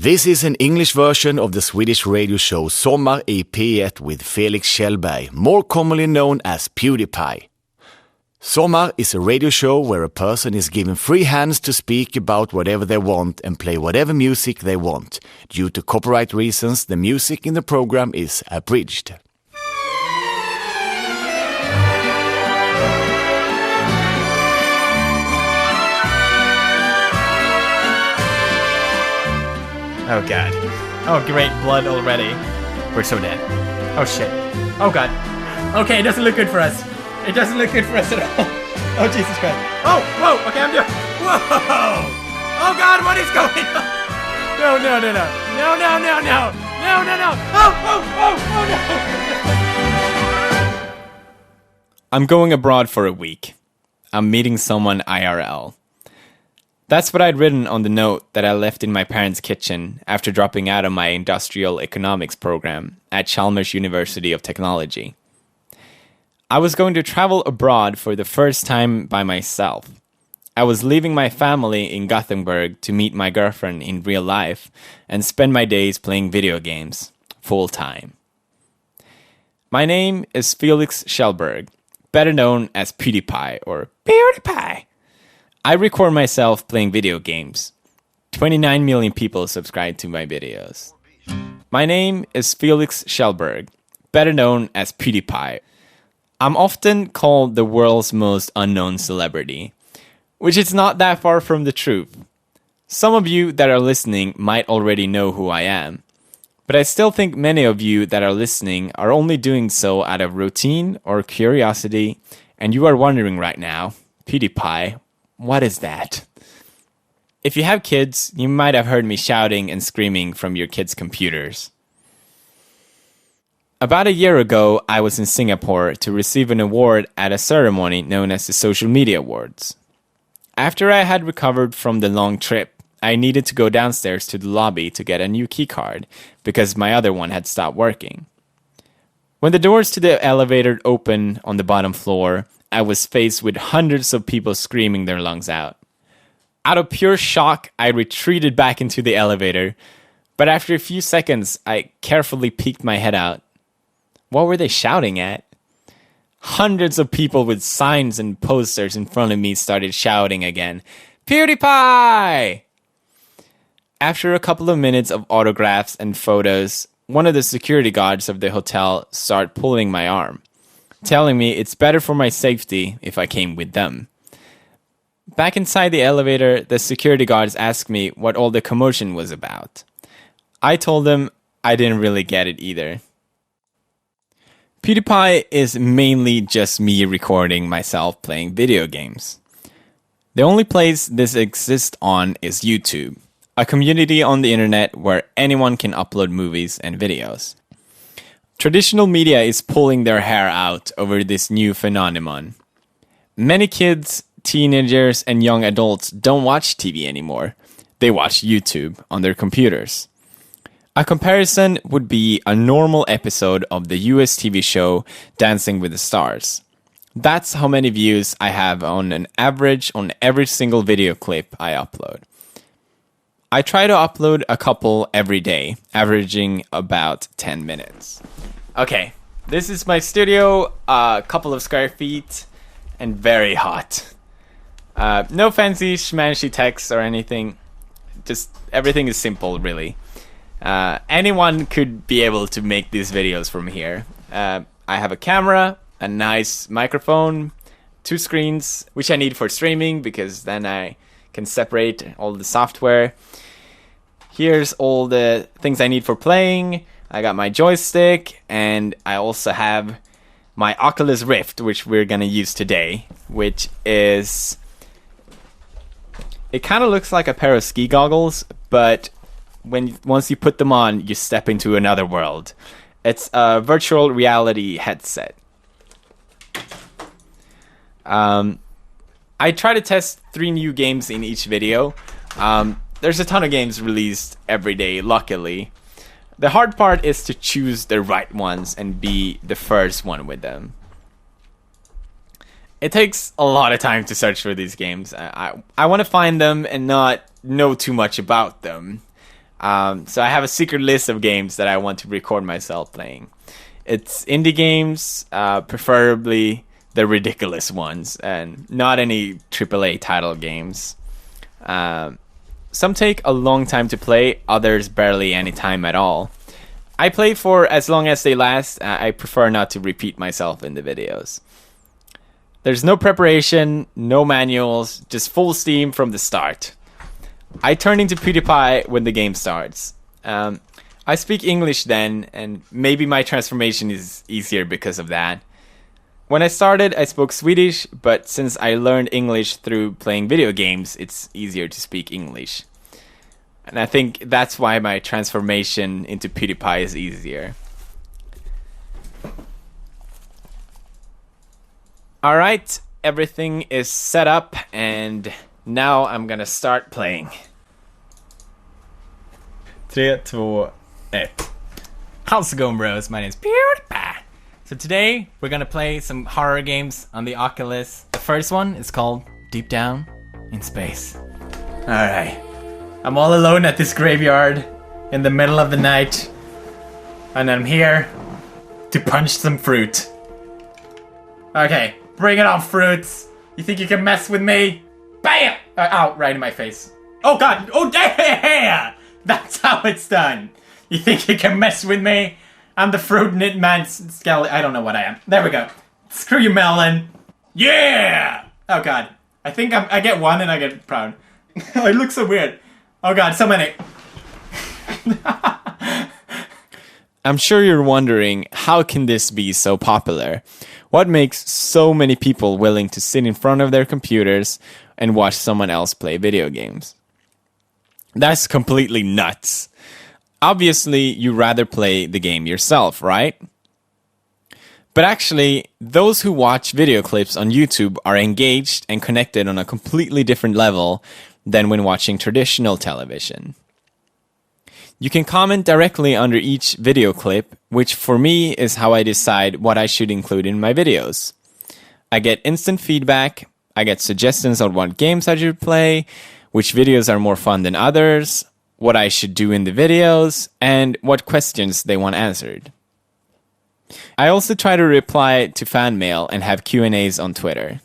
This is an English version of the Swedish radio show Sommar i P1 with Felix Kjellberg, more commonly known as PewDiePie. Sommar is a radio show where a person is given free hands to speak about whatever they want and play whatever music they want. Due to copyright reasons, the music in the program is abridged. Oh god. Oh great, blood already. We're so dead. Oh shit. Oh god. Okay, it doesn't look good for us. It doesn't look good for us at all. Oh Jesus Christ. Oh, whoa, okay, I'm doing. Whoa! Oh god, what is going on? No. No. Oh no! I'm going abroad for a week. I'm meeting someone IRL. That's what I'd written on the note that I left in my parents' kitchen after dropping out of my industrial economics program at Chalmers University of Technology. I was going to travel abroad for the first time by myself. I was leaving my family in Gothenburg to meet my girlfriend in real life and spend my days playing video games, full time. My name is Felix Kjellberg, better known as PewDiePie or PewDiePie. I record myself playing video games. 29 million people subscribe to my videos. My name is Felix Kjellberg, better known as PewDiePie. I'm often called the world's most unknown celebrity, which is not that far from the truth. Some of you that are listening might already know who I am, but I still think many of you that are listening are only doing so out of routine or curiosity, and you are wondering right now, PewDiePie, what is that? If you have kids, you might have heard me shouting and screaming from your kids' computers. About a year ago, I was in Singapore to receive an award at a ceremony known as the Social Media Awards. After I had recovered from the long trip, I needed to go downstairs to the lobby to get a new keycard because my other one had stopped working. When the doors to the elevator opened on the bottom floor, I was faced with hundreds of people screaming their lungs out. Out of pure shock, I retreated back into the elevator, but after a few seconds, I carefully peeked my head out. What were they shouting at? Hundreds of people with signs and posters in front of me started shouting again, PewDiePie! After a couple of minutes of autographs and photos, one of the security guards of the hotel started pulling my arm, telling me it's better for my safety if I came with them. Back inside the elevator, the security guards asked me what all the commotion was about. I told them I didn't really get it either. PewDiePie is mainly just me recording myself playing video games. The only place this exists on is YouTube, a community on the internet where anyone can upload movies and videos. Traditional media is pulling their hair out over this new phenomenon. Many kids, teenagers, and young adults don't watch TV anymore. They watch YouTube on their computers. A comparison would be a normal episode of the US TV show Dancing with the Stars. That's how many views I have on an average on every single video clip I upload. I try to upload a couple every day, averaging about 10 minutes. Okay, this is my studio, a couple of square feet, and very hot. No fancy schmancy text or anything, just everything is simple, really. Anyone could be able to make these videos from here. I have a camera, a nice microphone, 2 screens, which I need for streaming because then I can separate all the software. Here's all the things I need for playing. I got my joystick, and I also have my Oculus Rift, which we're gonna use today, which is... It kind of looks like a pair of ski goggles, but once you put them on, you step into another world. It's a virtual reality headset. I try to test 3 new games in each video. There's a ton of games released every day, luckily. The hard part is to choose the right ones and be the first one with them. It takes a lot of time to search for these games. I want to find them and not know too much about them. So I have a secret list of games that I want to record myself playing. It's indie games, preferably the ridiculous ones, and not any AAA title games. Some take a long time to play, others barely any time at all. I play for as long as they last. I prefer not to repeat myself in the videos. There's no preparation, no manuals, just full steam from the start. I turn into PewDiePie when the game starts. I speak English then, and maybe my transformation is easier because of that. When I started, I spoke Swedish, but since I learned English through playing video games, it's easier to speak English. And I think that's why my transformation into PewDiePie is easier. Alright, everything is set up, and now I'm gonna start playing. 3, 2, 1. How's it going, bros? My name's PewDiePie. So today, we're gonna play some horror games on the Oculus. The first one is called Deep Down in Space. Alright. I'm all alone at this graveyard in the middle of the night. And I'm here to punch some fruit. Okay, bring it on, fruits. You think you can mess with me? Bam! Ow, right in my face. Oh god! Oh, yeah! That's how it's done. You think you can mess with me? I'm the fruit knit man skeleton. I don't know what I am. There we go. Screw you, melon. Yeah! Oh god. I think I get one and I get proud. It looks so weird. Oh god, so many. I'm sure you're wondering, how can this be so popular? What makes so many people willing to sit in front of their computers and watch someone else play video games? That's completely nuts. Obviously, you rather play the game yourself, right? But actually, those who watch video clips on YouTube are engaged and connected on a completely different level than when watching traditional television. You can comment directly under each video clip, which for me is how I decide what I should include in my videos. I get instant feedback, I get suggestions on what games I should play, which videos are more fun than others, what I should do in the videos, and what questions they want answered. I also try to reply to fan mail and have Q&As on Twitter.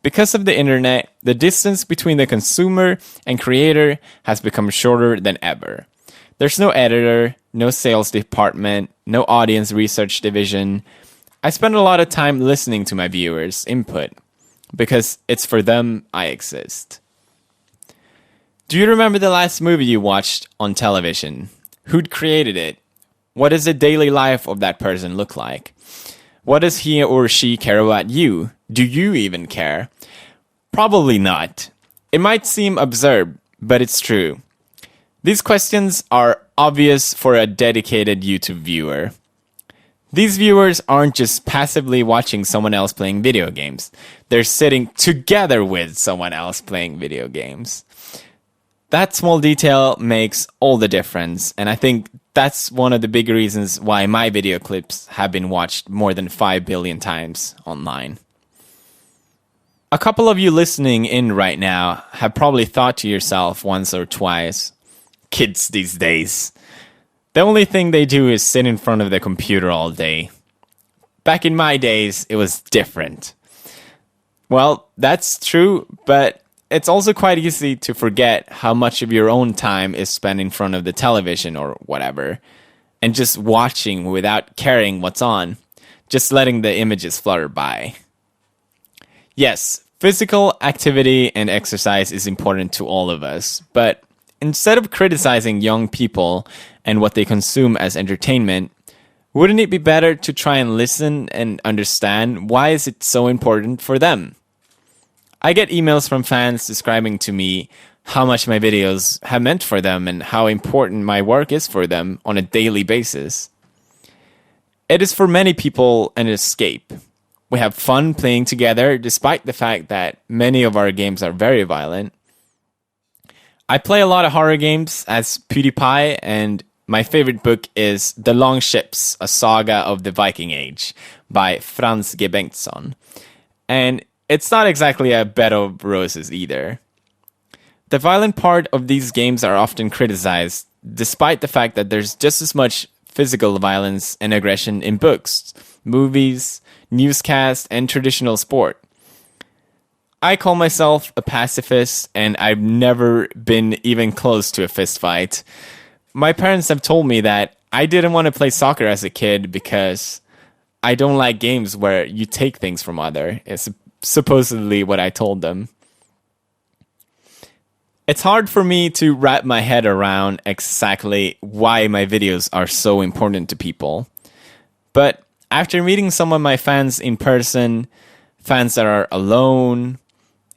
Because of the internet, the distance between the consumer and creator has become shorter than ever. There's no editor, no sales department, no audience research division. I spend a lot of time listening to my viewers' input, because it's for them I exist. Do you remember the last movie you watched on television? Who'd created it? What does the daily life of that person look like? What does he or she care about you? Do you even care? Probably not. It might seem absurd, but it's true. These questions are obvious for a dedicated YouTube viewer. These viewers aren't just passively watching someone else playing video games. They're sitting together with someone else playing video games. That small detail makes all the difference, and I think that's one of the big reasons why my video clips have been watched more than 5 billion times online. A couple of you listening in right now have probably thought to yourself once or twice, kids these days, the only thing they do is sit in front of the computer all day. Back in my days, it was different. Well, that's true, but it's also quite easy to forget how much of your own time is spent in front of the television or whatever, and just watching without caring what's on, just letting the images flutter by. Yes, physical activity and exercise is important to all of us, but instead of criticizing young people and what they consume as entertainment, wouldn't it be better to try and listen and understand why is it so important for them? I get emails from fans describing to me how much my videos have meant for them and how important my work is for them on a daily basis. It is for many people an escape. We have fun playing together despite the fact that many of our games are very violent. I play a lot of horror games as PewDiePie, and my favorite book is The Long Ships, A Saga of the Viking Age by Frans G. Bengtsson. And it's not exactly a bed of roses either. The violent part of these games are often criticized, despite the fact that there's just as much physical violence and aggression in books, movies, newscasts, and traditional sport. I call myself a pacifist, and I've never been even close to a fist fight. My parents have told me that I didn't want to play soccer as a kid because I don't like games where you take things from others. It's supposedly what I told them. It's hard for me to wrap my head around exactly why my videos are so important to people. But after meeting some of my fans in person, fans that are alone,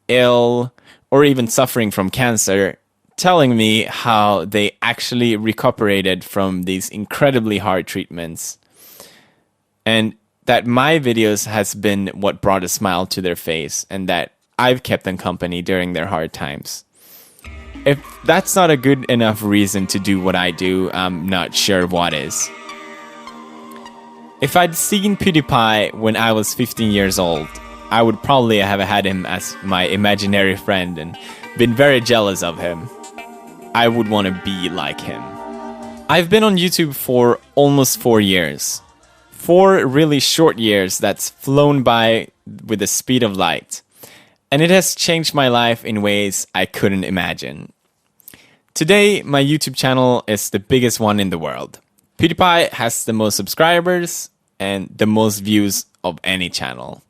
ill, or even suffering from cancer, telling me how they actually recuperated from these incredibly hard treatments, and that my videos has been what brought a smile to their face, and that I've kept them company during their hard times. If that's not a good enough reason to do what I do, I'm not sure what is. If I'd seen PewDiePie when I was 15 years old, I would probably have had him as my imaginary friend and been very jealous of him. I would want to be like him. I've been on YouTube for almost 4 years. 4 really short years that's flown by with the speed of light. And it has changed my life in ways I couldn't imagine. Today, my YouTube channel is the biggest one in the world. PewDiePie has the most subscribers and the most views of any channel.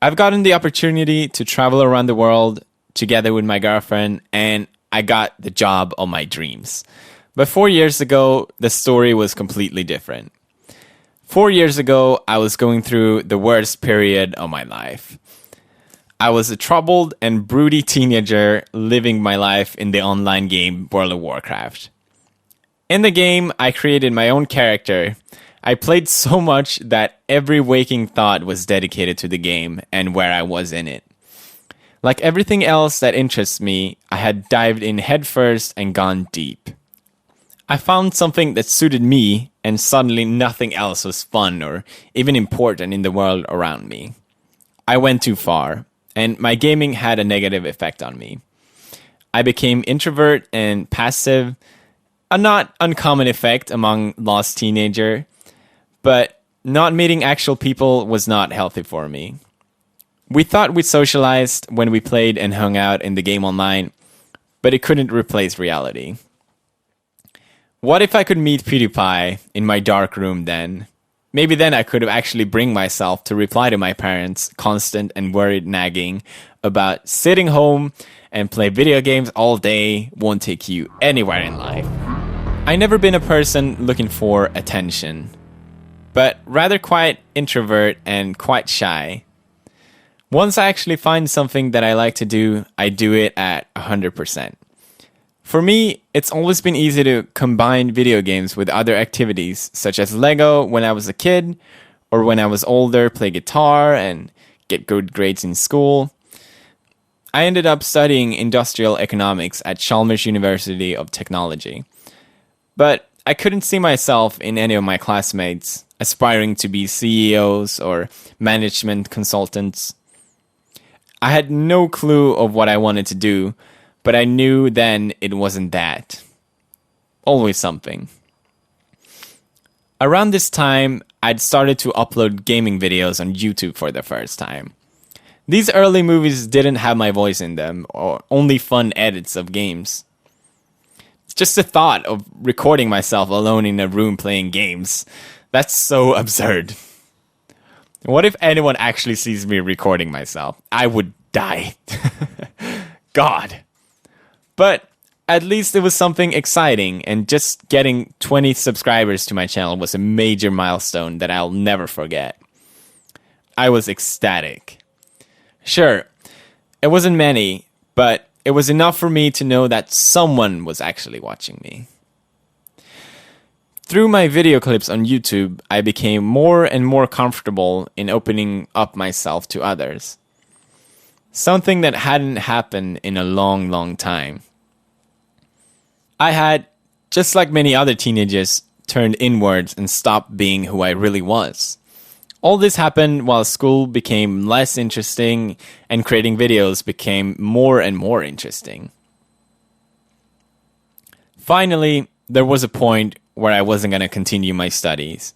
I've gotten the opportunity to travel around the world together with my girlfriend, and I got the job of my dreams. But 4 years ago, the story was completely different. 4 years ago, I was going through the worst period of my life. I was a troubled and broody teenager living my life in the online game World of Warcraft. In the game, I created my own character. I played so much that every waking thought was dedicated to the game and where I was in it. Like everything else that interests me, I had dived in headfirst and gone deep. I found something that suited me, and suddenly nothing else was fun or even important in the world around me. I went too far, and my gaming had a negative effect on me. I became introvert and passive, a not uncommon effect among lost teenager, but not meeting actual people was not healthy for me. We thought we socialized when we played and hung out in the game online, but it couldn't replace reality. What if I could meet PewDiePie in my dark room then? Maybe then I could have actually bring myself to reply to my parents' constant and worried nagging about sitting home and play video games all day won't take you anywhere in life. I never been a person looking for attention, but rather quite introvert and quite shy. Once I actually find something that I like to do, I do it at 100%. For me, it's always been easy to combine video games with other activities, such as Lego when I was a kid, or when I was older, play guitar and get good grades in school. I ended up studying industrial economics at Chalmers University of Technology. But I couldn't see myself in any of my classmates aspiring to be CEOs or management consultants. I had no clue of what I wanted to do, but I knew then it wasn't that. Always something. Around this time, I'd started to upload gaming videos on YouTube for the first time. These early movies didn't have my voice in them, or only fun edits of games. Just the thought of recording myself alone in a room playing games, that's so absurd. What if anyone actually sees me recording myself? I would die. God. But at least it was something exciting, and just getting 20 subscribers to my channel was a major milestone that I'll never forget. I was ecstatic. Sure, it wasn't many, but it was enough for me to know that someone was actually watching me. Through my video clips on YouTube, I became more and more comfortable in opening up myself to others. Something that hadn't happened in a long, long time. I had, just like many other teenagers, turned inwards and stopped being who I really was. All this happened while school became less interesting and creating videos became more and more interesting. Finally, there was a point where I wasn't going to continue my studies.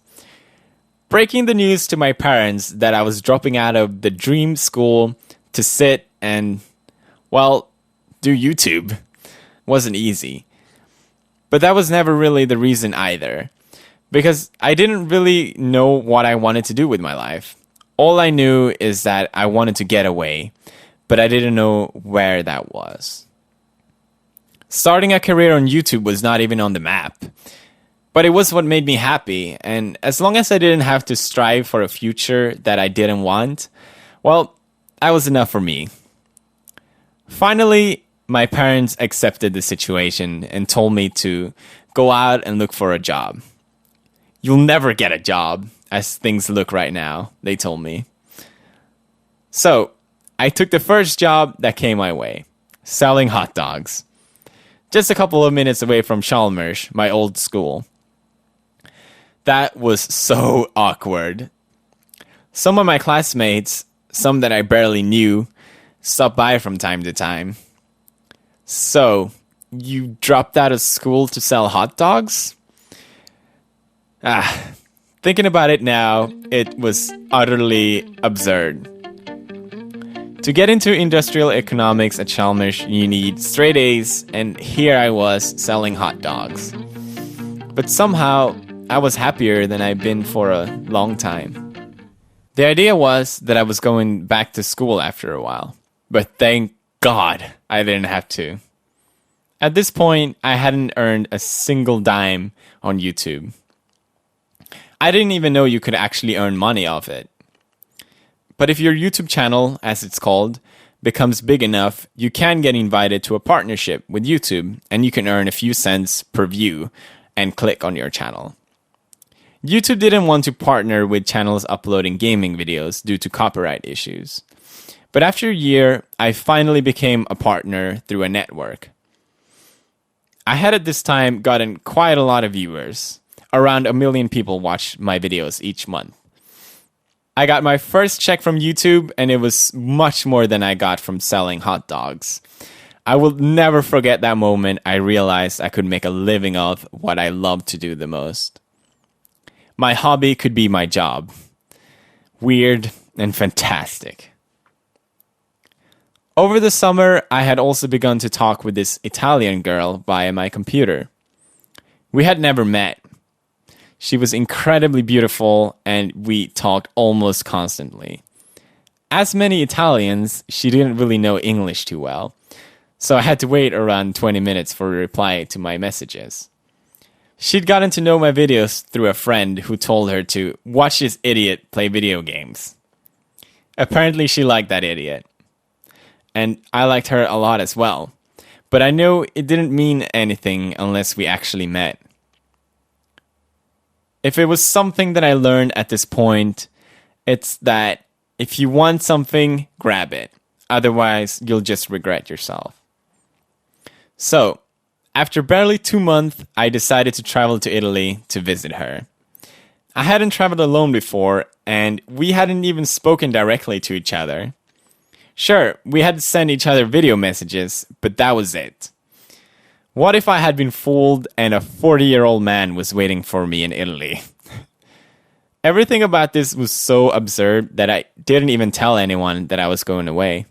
Breaking the news to my parents that I was dropping out of the dream school to sit and, well, do YouTube wasn't easy. But that was never really the reason either, because I didn't really know what I wanted to do with my life. All I knew is that I wanted to get away, but I didn't know where that was. Starting a career on YouTube was not even on the map, but it was what made me happy, and as long as I didn't have to strive for a future that I didn't want, well, that was enough for me. Finally, my parents accepted the situation and told me to go out and look for a job. You'll never get a job as things look right now, they told me. So, I took the first job that came my way, selling hot dogs. Just a couple of minutes away from Chalmers, my old school. That was so awkward. Some of my classmates, some that I barely knew, stopped by from time to time. So, you dropped out of school to sell hot dogs? Thinking about it now, it was utterly absurd. To get into industrial economics at Chalmers, you need straight A's, and here I was selling hot dogs. But somehow, I was happier than I've been for a long time. The idea was that I was going back to school after a while, but thank God I didn't have to. At this point, I hadn't earned a single dime on YouTube. I didn't even know you could actually earn money off it. But if your YouTube channel, as it's called, becomes big enough, you can get invited to a partnership with YouTube, and you can earn a few cents per view and click on your channel. YouTube didn't want to partner with channels uploading gaming videos due to copyright issues. But after a year, I finally became a partner through a network. I had at this time gotten quite a lot of viewers. Around 1 million people watched my videos each month. I got my first check from YouTube, and it was much more than I got from selling hot dogs. I will never forget that moment I realized I could make a living of what I love to do the most. My hobby could be my job. Weird and fantastic. Over the summer, I had also begun to talk with this Italian girl via my computer. We had never met. She was incredibly beautiful, and we talked almost constantly. As many Italians, she didn't really know English too well, so I had to wait around 20 minutes for a reply to my messages. She'd gotten to know my videos through a friend who told her to watch this idiot play video games. Apparently, she liked that idiot. And I liked her a lot as well. But I know it didn't mean anything unless we actually met. If it was something that I learned at this point, it's that if you want something, grab it. Otherwise, you'll just regret yourself. So, after barely 2 months, I decided to travel to Italy to visit her. I hadn't traveled alone before, and we hadn't even spoken directly to each other. Sure, we had sent each other video messages, but that was it. What if I had been fooled and a 40-year-old man was waiting for me in Italy? Everything about this was so absurd that I didn't even tell anyone that I was going away.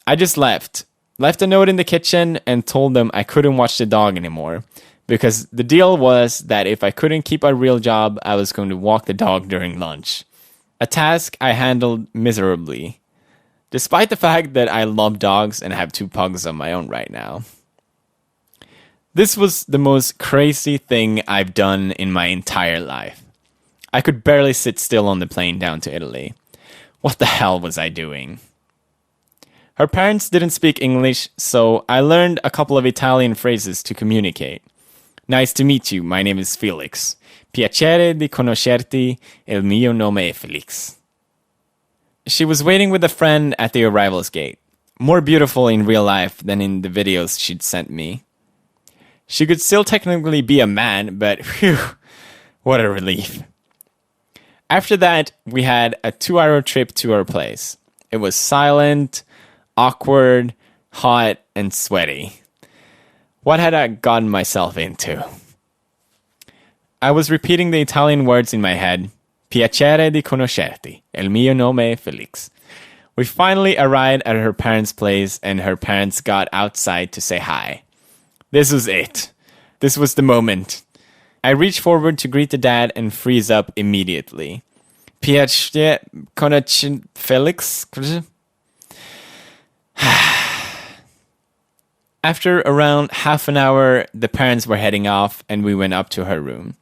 I just left a note in the kitchen and told them I couldn't watch the dog anymore, because the deal was that if I couldn't keep a real job, I was going to walk the dog during lunch. A task I handled miserably. Despite the fact that I love dogs and have 2 pugs of my own right now. This was the most crazy thing I've done in my entire life. I could barely sit still on the plane down to Italy. What the hell was I doing? Her parents didn't speak English, so I learned a couple of Italian phrases to communicate. Nice to meet you, my name is Felix. Piacere di conoscerti, il mio nome è Felix. She was waiting with a friend at the arrivals gate, more beautiful in real life than in the videos she'd sent me. She could still technically be a man, but phew, what a relief. After that, we had a 2-hour trip to our place. It was silent, awkward, hot, and sweaty. What had I gotten myself into? I was repeating the Italian words in my head. Piacere di conoscerti. Il mio nome è Felix. We finally arrived at her parents' place and her parents got outside to say hi. This was it. This was the moment. I reached forward to greet the dad and freeze up immediately. Piacere conoscerti Felix? After around half an hour, the parents were heading off and we went up to her room.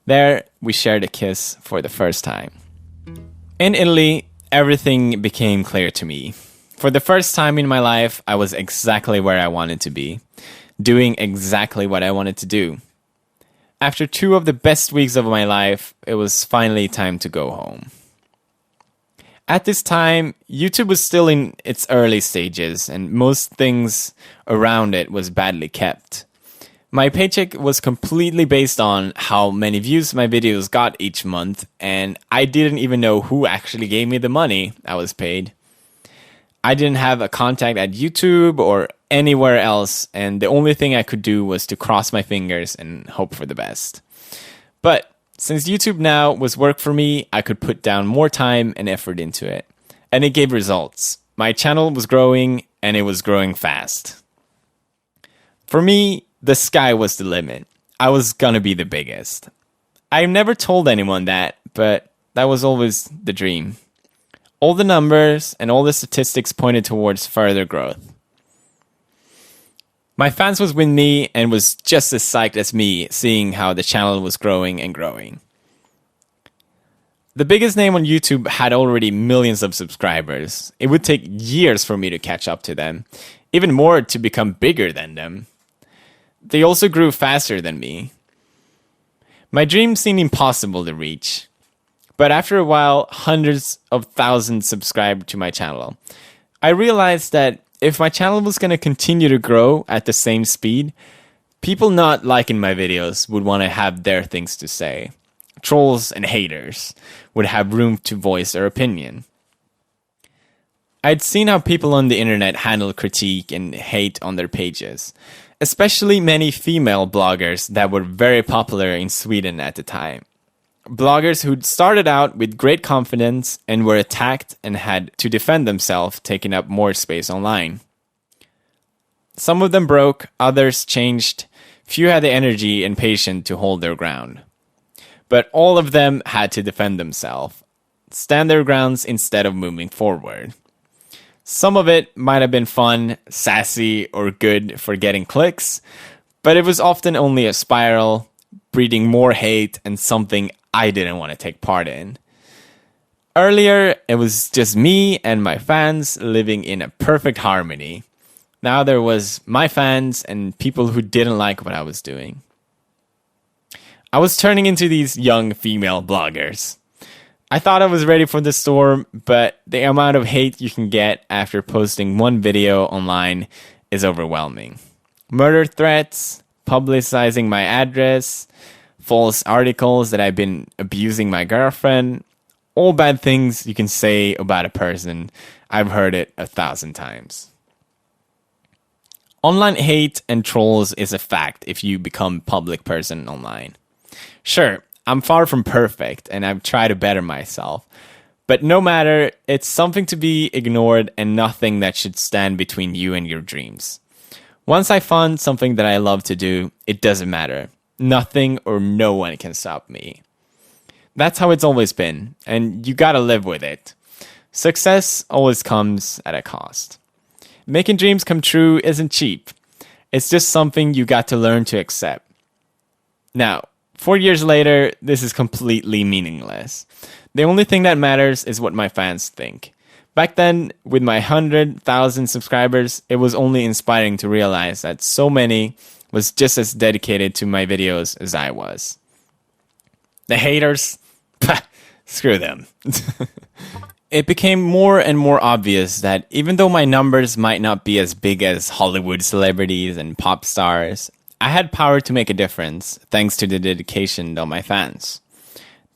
There, we shared a kiss for the first time. In Italy, everything became clear to me. For the first time in my life, I was exactly where I wanted to be, doing exactly what I wanted to do. After 2 of the best weeks of my life, it was finally time to go home. At this time, YouTube was still in its early stages, and most things around it was badly kept. My paycheck was completely based on how many views my videos got each month, and I didn't even know who actually gave me the money I was paid. I didn't have a contact at YouTube or anywhere else, and the only thing I could do was to cross my fingers and hope for the best. But since YouTube now was work for me, I could put down more time and effort into it. And it gave results. My channel was growing, and it was growing fast. For me, the sky was the limit. I was gonna be the biggest. I've never told anyone that, but that was always the dream. All the numbers and all the statistics pointed towards further growth. My fans was with me and was just as psyched as me, seeing how the channel was growing and growing. The biggest name on YouTube had already millions of subscribers. It would take years for me to catch up to them, even more to become bigger than them. They also grew faster than me. My dream seemed impossible to reach. But after a while, hundreds of thousands subscribed to my channel. I realized that if my channel was going to continue to grow at the same speed, people not liking my videos would want to have their things to say. Trolls and haters would have room to voice their opinion. I'd seen how people on the internet handle critique and hate on their pages, especially many female bloggers that were very popular in Sweden at the time. Bloggers who'd started out with great confidence and were attacked and had to defend themselves, taking up more space online. Some of them broke, others changed, few had the energy and patience to hold their ground. But all of them had to defend themselves, stand their grounds instead of moving forward. Some of it might have been fun, sassy, or good for getting clicks, but it was often only a spiral, breeding more hate and something I didn't want to take part in. Earlier, it was just me and my fans living in a perfect harmony. Now there was my fans and people who didn't like what I was doing. I was turning into these young female bloggers. I thought I was ready for the storm, but the amount of hate you can get after posting one video online is overwhelming. Murder threats, publicizing my address, false articles that I've been abusing my girlfriend, all bad things you can say about a person. I've heard it 1,000 times. Online hate and trolls is a fact if you become a public person online. Sure, I'm far from perfect and I've tried to better myself, but no matter, it's something to be ignored and nothing that should stand between you and your dreams. Once I found something that I love to do, it doesn't matter. Nothing or no one can stop me. That's how it's always been, and you gotta live with it. Success always comes at a cost. Making dreams come true isn't cheap. It's just something you got to learn to accept. Now, 4 years later, this is completely meaningless. The only thing that matters is what my fans think. Back then, with my 100,000 subscribers, it was only inspiring to realize that so many was just as dedicated to my videos as I was. The haters? Screw them. It became more and more obvious that even though my numbers might not be as big as Hollywood celebrities and pop stars, I had power to make a difference thanks to the dedication of my fans.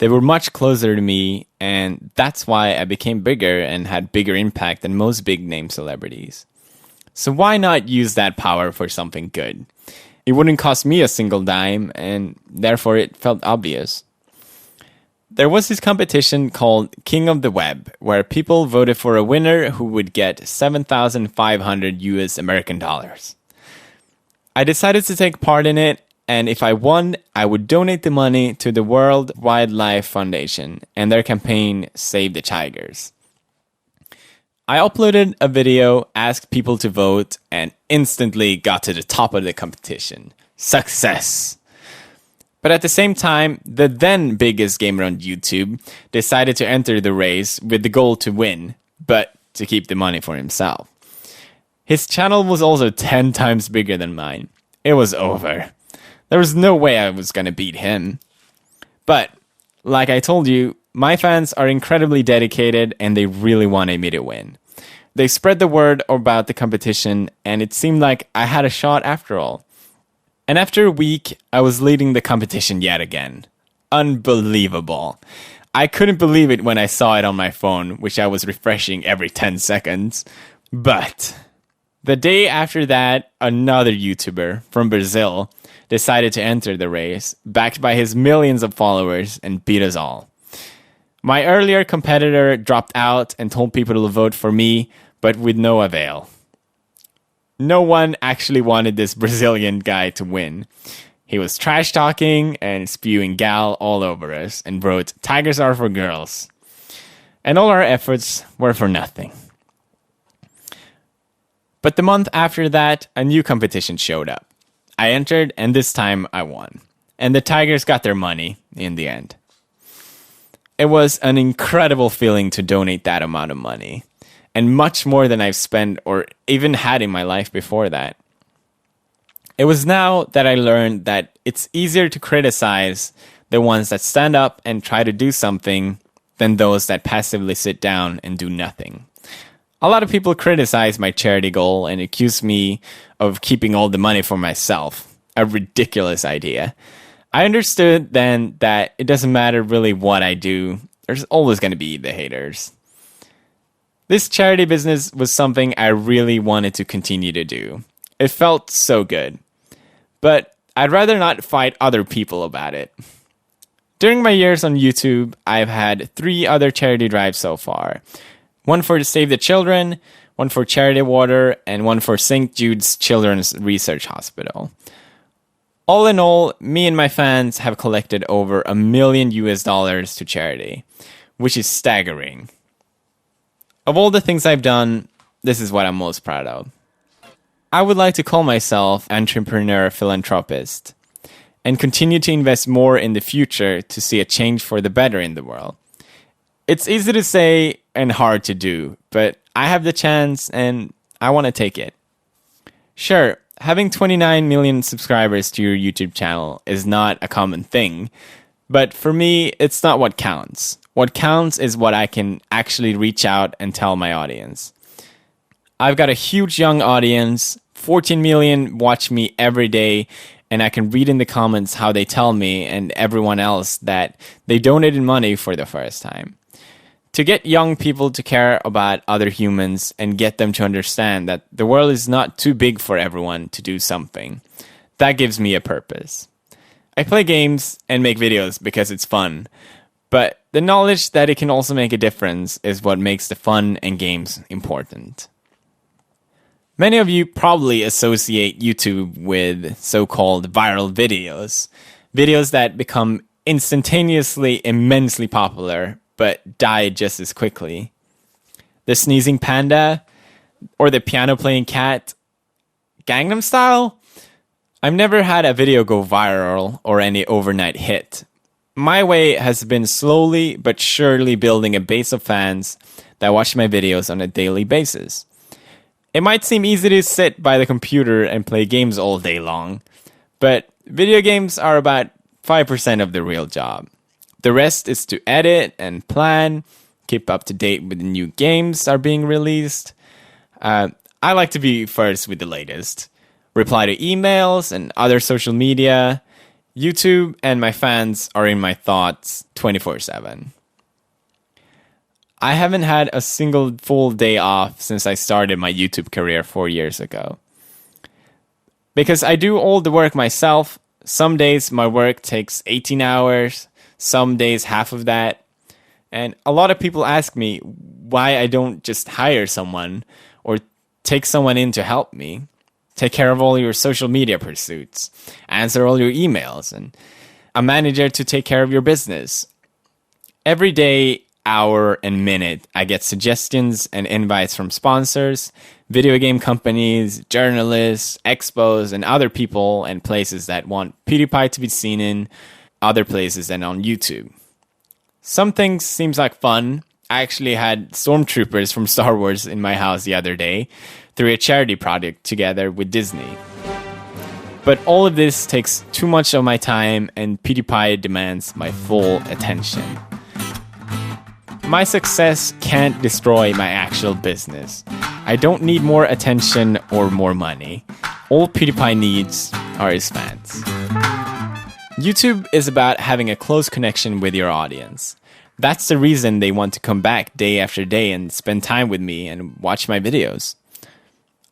They were much closer to me, and that's why I became bigger and had bigger impact than most big-name celebrities. So why not use that power for something good? It wouldn't cost me a single dime, and therefore it felt obvious. There was this competition called King of the Web, where people voted for a winner who would get 7,500 US American dollars. I decided to take part in it, and if I won, I would donate the money to the World Wildlife Foundation and their campaign Save the Tigers. I uploaded a video, asked people to vote, and instantly got to the top of the competition. Success! But at the same time, the then biggest gamer on YouTube decided to enter the race with the goal to win, but to keep the money for himself. His channel was also 10 times bigger than mine. It was over. There was no way I was going to beat him. But, like I told you, my fans are incredibly dedicated and they really wanted me to win. They spread the word about the competition and it seemed like I had a shot after all. And after a week, I was leading the competition yet again. Unbelievable. I couldn't believe it when I saw it on my phone, which I was refreshing every 10 seconds. But the day after that, another YouTuber from Brazil decided to enter the race, backed by his millions of followers, and beat us all. My earlier competitor dropped out and told people to vote for me, but with no avail. No one actually wanted this Brazilian guy to win. He was trash-talking and spewing gal all over us and wrote, "Tigers are for girls." And all our efforts were for nothing. But the month after that, a new competition showed up. I entered, and this time I won. And the Tigers got their money in the end. It was an incredible feeling to donate that amount of money. And much more than I've spent or even had in my life before that. It was now that I learned that it's easier to criticize the ones that stand up and try to do something than those that passively sit down and do nothing. A lot of people criticize my charity goal and accuse me of keeping all the money for myself. A ridiculous idea. I understood then that it doesn't matter really what I do. There's always going to be the haters. This charity business was something I really wanted to continue to do. It felt so good. But I'd rather not fight other people about it. During my years on YouTube, I've had 3 other charity drives so far. One for Save the Children, one for Charity Water, and one for St. Jude's Children's Research Hospital. All in all, me and my fans have collected over $1 million to charity, which is staggering. Of all the things I've done, this is what I'm most proud of. I would like to call myself entrepreneur philanthropist and continue to invest more in the future to see a change for the better in the world. It's easy to say and hard to do, but I have the chance and I want to take it. Sure, having 29 million subscribers to your YouTube channel is not a common thing, but for me, it's not what counts. What counts is what I can actually reach out and tell my audience. I've got a huge young audience, 14 million watch me every day, and I can read in the comments how they tell me and everyone else that they donated money for the first time. To get young people to care about other humans and get them to understand that the world is not too big for everyone to do something, that gives me a purpose. I play games and make videos because it's fun, but the knowledge that it can also make a difference is what makes the fun and games important. Many of you probably associate YouTube with so-called viral videos. Videos that become instantaneously immensely popular, but die just as quickly. The sneezing panda, or the piano-playing cat, Gangnam Style? I've never had a video go viral or any overnight hit. My way has been slowly but surely building a base of fans that watch my videos on a daily basis. It might seem easy to sit by the computer and play games all day long, but video games are about 5% of the real job. The rest is to edit and plan, keep up to date with the new games that are being released. I like to be first with the latest. Reply to emails and other social media. YouTube and my fans are in my thoughts 24/7. I haven't had a single full day off since I started my YouTube career 4 years ago. Because I do all the work myself, some days my work takes 18 hours, some days half of that. And a lot of people ask me why I don't just hire someone or take someone in to help me. Take care of all your social media pursuits, answer all your emails, and a manager to take care of your business. Every day, hour, and minute, I get suggestions and invites from sponsors, video game companies, journalists, expos, and other people and places that want PewDiePie to be seen in other places than on YouTube. Some things seems like fun. I actually had stormtroopers from Star Wars in my house the other day through a charity project together with Disney. But all of this takes too much of my time and PewDiePie demands my full attention. My success can't destroy my actual business. I don't need more attention or more money. All PewDiePie needs are his fans. YouTube is about having a close connection with your audience. That's the reason they want to come back day after day and spend time with me and watch my videos.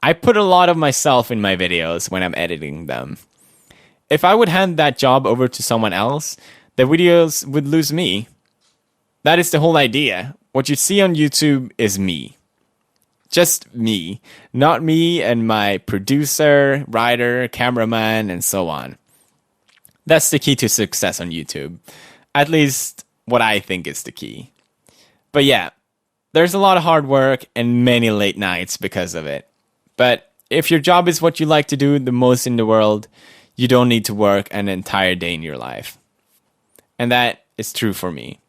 I put a lot of myself in my videos when I'm editing them. If I would hand that job over to someone else, the videos would lose me. That is the whole idea. What you see on YouTube is me. Just me. Not me and my producer, writer, cameraman, and so on. That's the key to success on YouTube. At least what I think is the key. But yeah, there's a lot of hard work and many late nights because of it. But if your job is what you like to do the most in the world, you don't need to work an entire day in your life. And that is true for me.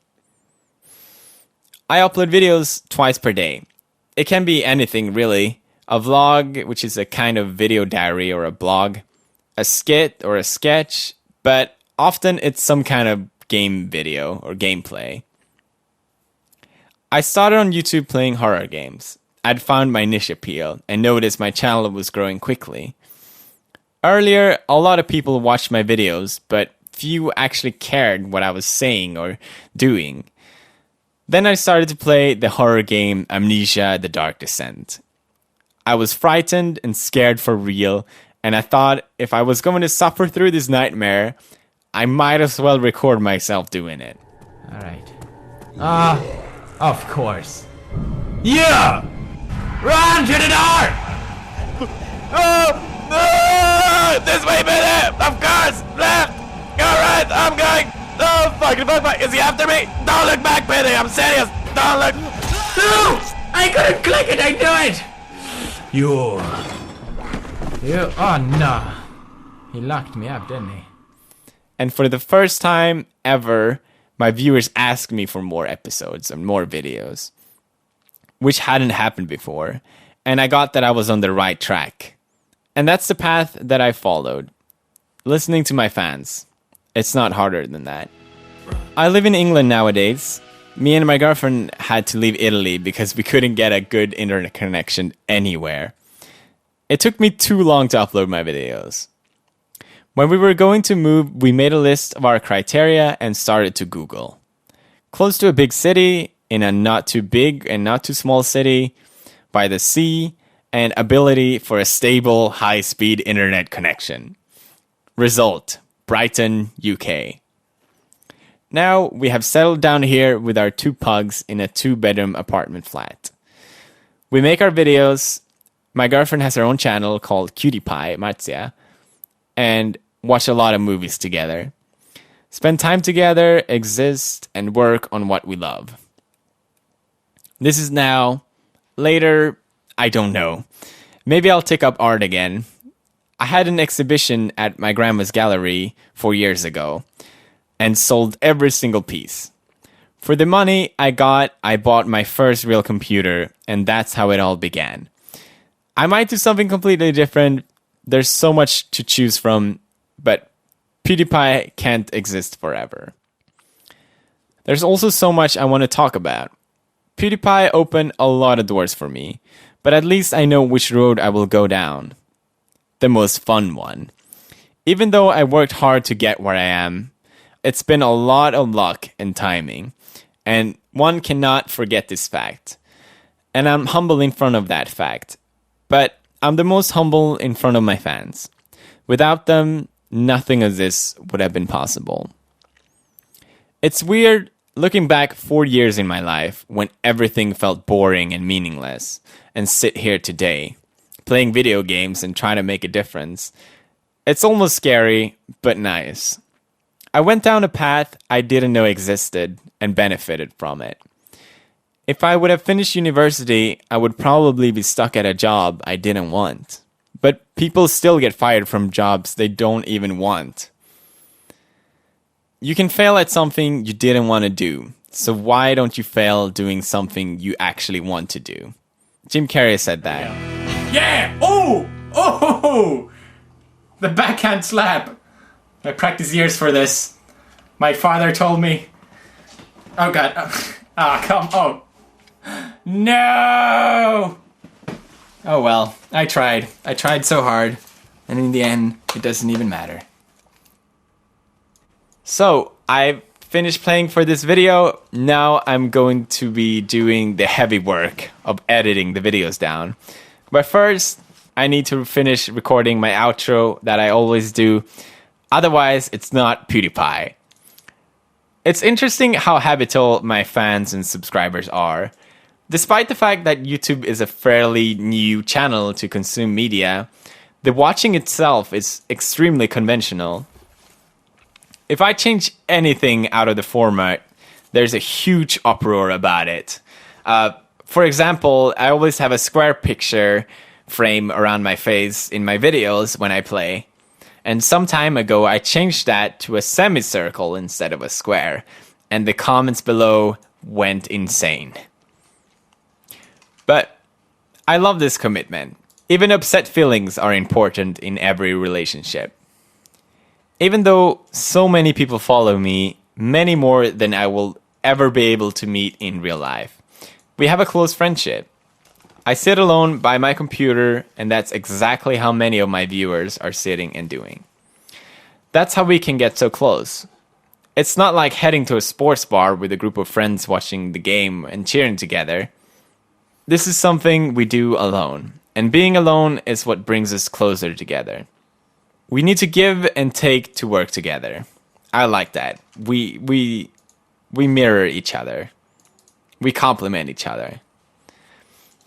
I upload videos twice per day. It can be anything really. A vlog, which is a kind of video diary or a blog. A skit or a sketch. But often it's some kind of game video or gameplay. I started on YouTube playing horror games. I'd found my niche appeal and noticed my channel was growing quickly. Earlier, a lot of people watched my videos, but few actually cared what I was saying or doing. Then I started to play the horror game Amnesia: The Dark Descent. I was frightened and scared for real, and I thought if I was going to suffer through this nightmare, I might as well record myself doing it. Alright. Of course. Yeah! Run to the door! This way, baby! Of course! Left! Alright, I'm going! Oh, fuck! Is he after me? Don't look back, Petey! I'm serious! Don't look! No! I couldn't click it, I knew it! You, oh no. He locked me up, didn't he? And for the first time ever, my viewers asked me for more episodes and more videos, which hadn't happened before, and I got that I was on the right track. And that's the path that I followed. Listening to my fans. It's not harder than that. I live in England nowadays. Me and my girlfriend had to leave Italy because we couldn't get a good internet connection anywhere. It took me too long to upload my videos. When we were going to move, we made a list of our criteria and started to Google. Close to a big city, in a not too big and not too small city, by the sea, and ability for a stable, high-speed internet connection. Result: Brighton, UK. Now we have settled down here with our 2 pugs in a 2-bedroom apartment flat. We make our videos. My girlfriend has her own channel called PewDiePie, Marzia, and watch a lot of movies together. Spend time together, exist, and work on what we love. This is now. Later, I don't know. Maybe I'll take up art again. I had an exhibition at my grandma's gallery 4 years ago and sold every single piece. For the money I got, I bought my first real computer, and that's how it all began. I might do something completely different. There's so much to choose from, but PewDiePie can't exist forever. There's also so much I want to talk about. PewDiePie opened a lot of doors for me, but at least I know which road I will go down. The most fun one. Even though I worked hard to get where I am, it's been a lot of luck and timing, and one cannot forget this fact. And I'm humble in front of that fact. But I'm the most humble in front of my fans. Without them, nothing of this would have been possible. It's weird looking back 4 years in my life when everything felt boring and meaningless, and sit here today, playing video games and trying to make a difference. It's almost scary, but nice. I went down a path I didn't know existed and benefited from it. If I would have finished university, I would probably be stuck at a job I didn't want. But people still get fired from jobs they don't even want. You can fail at something you didn't want to do, so why don't you fail doing something you actually want to do? Jim Carrey said that. Yeah! Oh! Oh! The backhand slap! I practiced years for this. My father told me. Oh god. Come on. No! Oh well, I tried. I tried so hard. And in the end, it doesn't even matter. So, I've finished playing for this video. Now I'm going to be doing the heavy work of editing the videos down. But first, I need to finish recording my outro that I always do. Otherwise, it's not PewDiePie. It's interesting how habitual my fans and subscribers are. Despite the fact that YouTube is a fairly new channel to consume media, the watching itself is extremely conventional. If I change anything out of the format, there's a huge uproar about it. For example, I always have a square picture frame around my face in my videos when I play. And some time ago, I changed that to a semicircle instead of a square. And the comments below went insane. But I love this commitment. Even upset feelings are important in every relationship. Even though so many people follow me, many more than I will ever be able to meet in real life, we have a close friendship. I sit alone by my computer, and that's exactly how many of my viewers are sitting and doing. That's how we can get so close. It's not like heading to a sports bar with a group of friends watching the game and cheering together. This is something we do alone, and being alone is what brings us closer together. We need to give and take to work together. I like that. We mirror each other. We complement each other.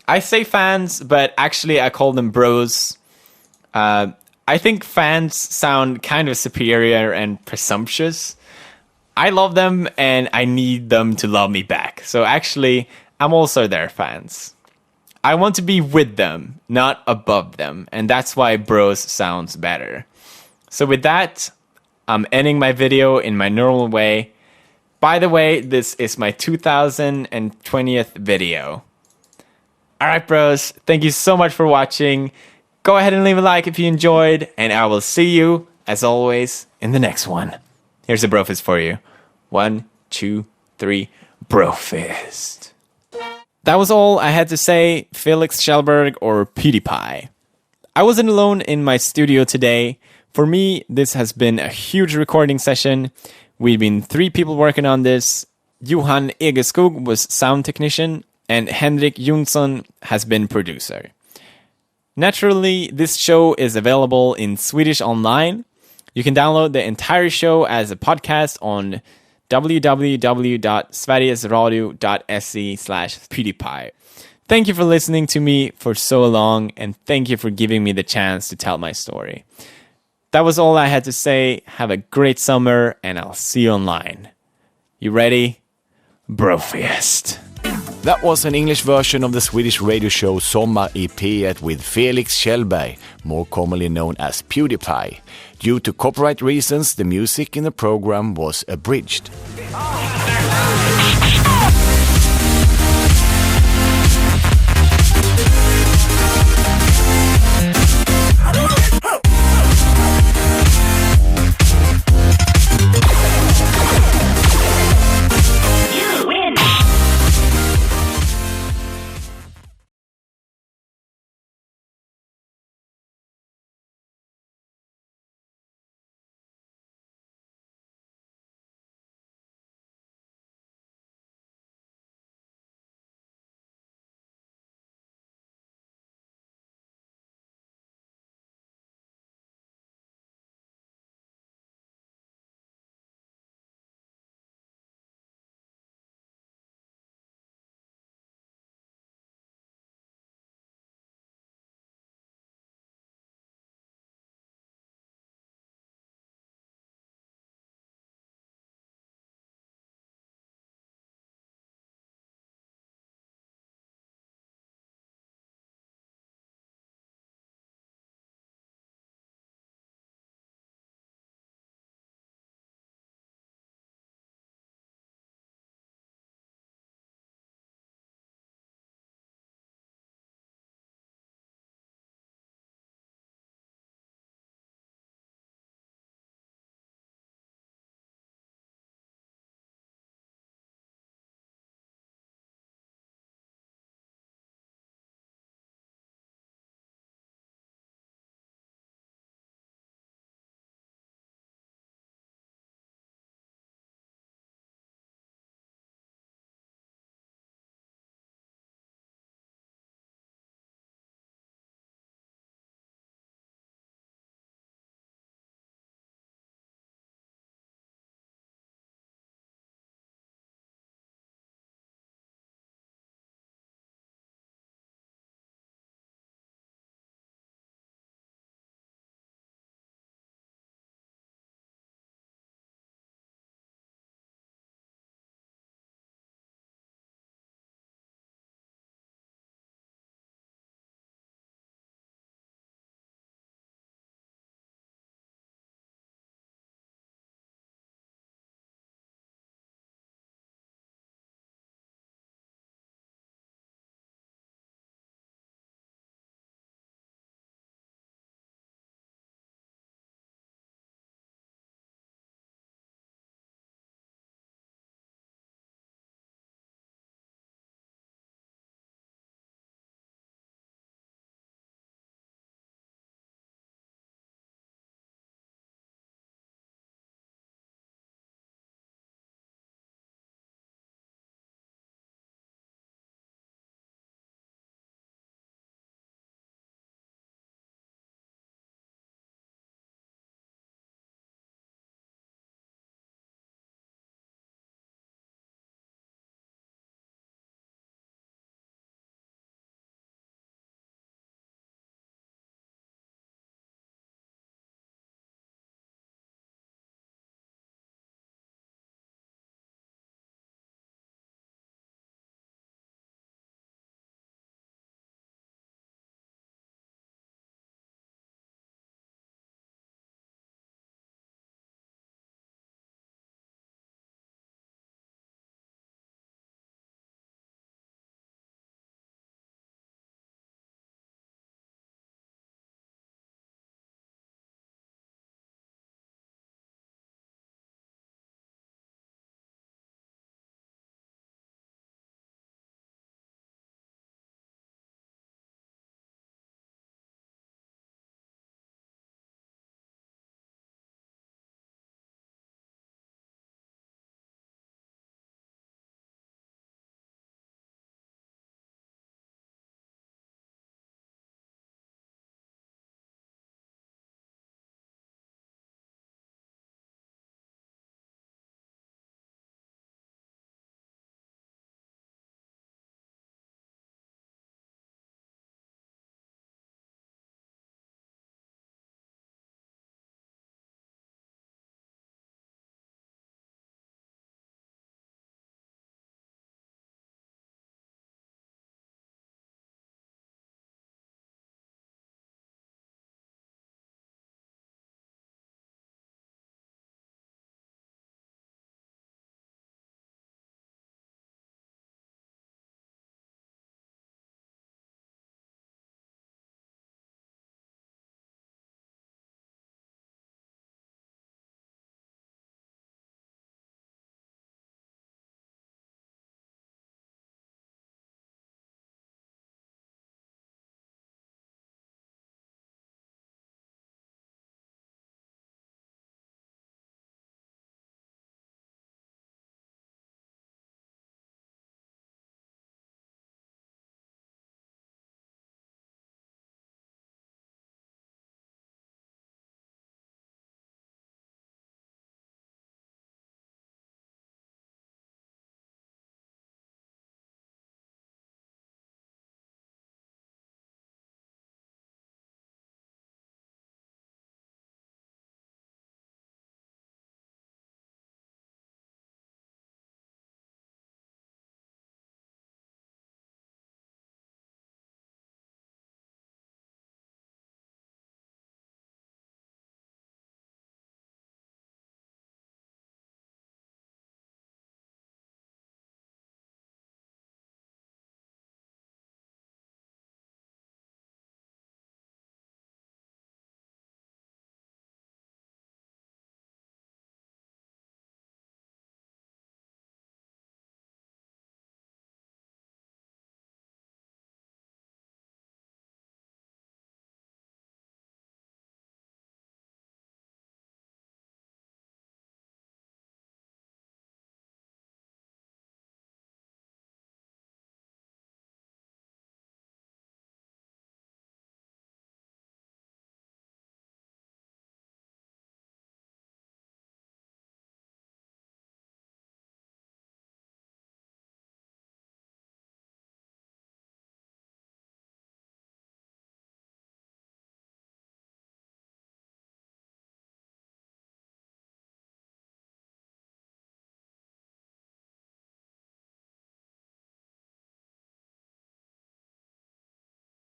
I say fans, but actually I call them bros. I think fans sound kind of superior and presumptuous. I love them and I need them to love me back. So actually, I'm also their fans. I want to be with them, not above them. And that's why bros sounds better. So with that, I'm ending my video in my normal way. By the way, this is my 2020th video. Alright bros, thank you so much for watching. Go ahead and leave a like if you enjoyed, and I will see you, as always, in the next one. Here's a brofist for you. 1, 2, 3, brofist. That was all I had to say, Felix Kjellberg or PewDiePie. I wasn't alone in my studio today. For me, this has been a huge recording session. We've been 3 people working on this. Johan Egeskog was sound technician, and Henrik Johnsson has been producer. Naturally, this show is available in Swedish online. You can download the entire show as a podcast on www.sverigesradio.se/PewDiePie. Thank you for listening to me for so long, and thank you for giving me the chance to tell my story. That was all I had to say. Have a great summer, and I'll see you online. You ready? BROFIST. That was an English version of the Swedish radio show Sommar i P1 with Felix Kjellberg, more commonly known as PewDiePie. Due to copyright reasons, the music in the program was abridged.